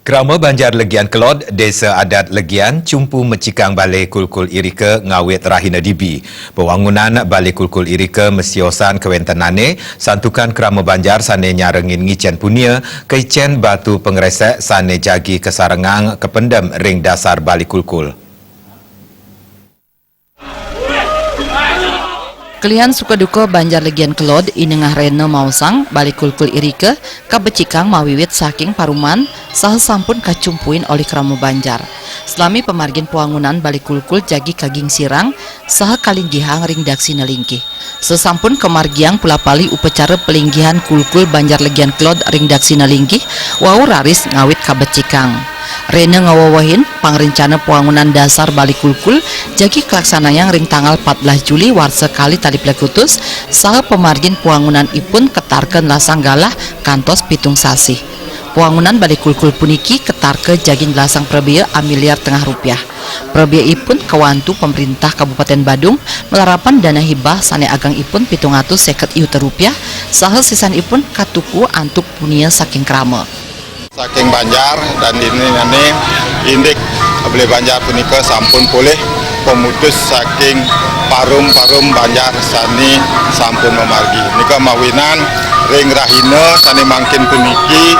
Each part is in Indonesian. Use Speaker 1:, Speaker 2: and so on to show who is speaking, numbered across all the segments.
Speaker 1: Kerama Banjar Legian Kelod, Desa Adat Legian, cumpu mecikang Balai Kulkul Irika ngawit rahina dibi. Pembangunan Balai Kulkul Irika mesiosan kewentanane, santukan Kerama Banjar sane nyarengin ngicen punia, keicen batu pengeresek sane jagi kesarengang kependam ring dasar Balai Kulkul.
Speaker 2: Kalian suka duka Banjar Legian Kelod inengah rena mausang Balai Kulkul Irika kabecikang mawiwit saking paruman saha sampun kacumpuin oleh Kerama Banjar. Selami pemargin puangunan Balai Kulkul jagi kaging sirang saha kalinggihang ring daksi nelingkih. Sesampun kemargiang pula pali upacara pelinggihan Kulkul Banjar Legian Kelod ring daksi nelingkih wau raris ngawit kabecikang. Rene ngawawahin pangrencana puangunan dasar Balai Kulkul jagi kelaksanayang ring tanggal 14 Juli warsa kali tadi plekutus saha pemargin puangunan ipun ketarken lasang galah kantos pitung sasih. Puangunan Balai Kulkul puniki ketarke jagin lasang prebia miliar tengah rupiah. Prebia ipun kawantu pemerintah Kabupaten Badung melarapan dana hibah sane agang ipun 750 juta rupiah saha sisan ipun katuku antuk punia saking Kerama.
Speaker 3: Saking Banjar dan ini indik Balai Banjar punika sampun pulih pemutus saking parum-parum Banjar sani sampun memargi. Nika mawinan ring rahina sani mangkin puniki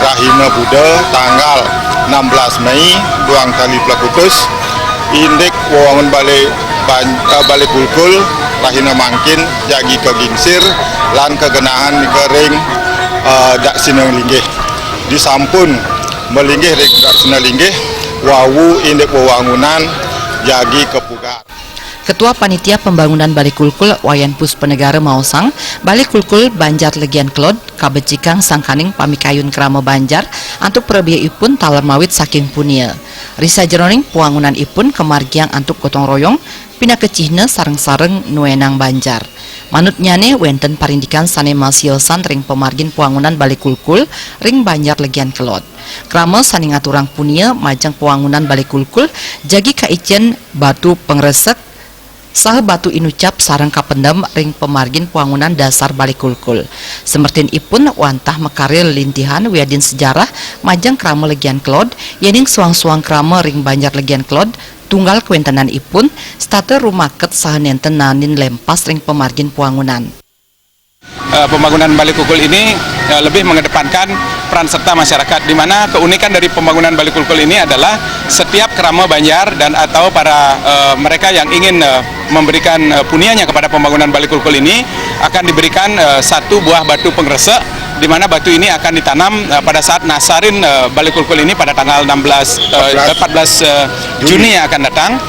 Speaker 3: rahina Buddha tanggal 16 Mei duang kali plekutus indik wewangun Balai Kulkul rahina mangkin jagi kegingsir lan kegenahan nika ring dak sineng linggih. Disampun melinggih ring dak sineng linggih wawu indik wewangunan jagi kepugar.
Speaker 2: Ketua Panitia Pembangunan Balai Kulkul Wayan Puspenegara Mausang Balai Kulkul Banjar Legian Kelod kabecikang sangkaning pamikayun Kerama Banjar antuk prebia ipun taler mawit saking punia. Risa jeroning puangunan ipun kemargiang antuk gotong royong pinakecihna sareng-sareng nuenang Banjar. Manut nyane wenten parindikan sane masiosan ring pemargin puangunan Balai Kulkul ring Banjar Legian Kelod. Kerama sane ngaturang punia majang puangunan Balai Kulkul jagi kaicen batu pengresek saha batu inucap sareng kapendam ring pemargin puangunan dasar Balai Kulkul. Semertin ipun wantah mekaril lintihan wiadin sejarah majang Kerama Legian Kelod yening suang-suang Kerama ring Banjar Legian Kelod tunggal kewentenan ipun state rumaket saha nenten nanin lempas ring pemargin puangunan.
Speaker 4: Pembangunan Balai Kulkul ini lebih mengedepankan peran serta masyarakat, di mana keunikan dari pembangunan Balai Kulkul ini adalah setiap Kerama Banjar dan atau para mereka yang ingin memberikan punianya kepada pembangunan Balai Kulkul ini akan diberikan satu buah batu pengresek, di mana batu ini akan ditanam pada saat nasarin Balai Kulkul ini pada tanggal 14 Juni yang akan datang.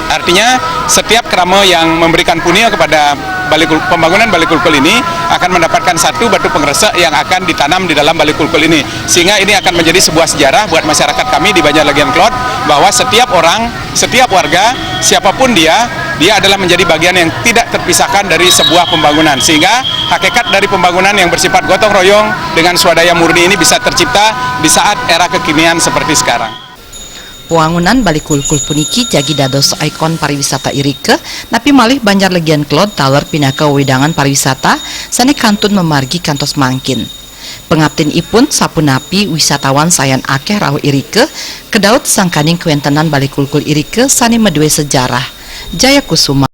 Speaker 4: Artinya setiap Kerama yang memberikan punia kepada pembangunan Balai Kulkul ini akan mendapatkan satu batu pengresek yang akan ditanam di dalam Balai Kulkul ini, sehingga ini akan menjadi sebuah sejarah buat masyarakat kami di Banjar Legian Kelod bahwa setiap orang, setiap warga, siapapun dia adalah menjadi bagian yang tidak terpisahkan dari sebuah pembangunan, sehingga hakikat dari pembangunan yang bersifat gotong royong dengan swadaya murni ini bisa tercipta di saat era kekinian seperti sekarang.
Speaker 2: Puangunan Balai Kulkul puniki jagi dados ikon pariwisata Irika, napi malih Banjar Legian Kelod taler pinaka wedangan pariwisata sane kantun memargi kantos mangkin. Pengabtin ipun sapunapi wisatawan sayan akeh rawuh Irika kedaut sangkaning kewentenan Balai Kulkul Irika sane medue sejarah. Jaya Kusuma.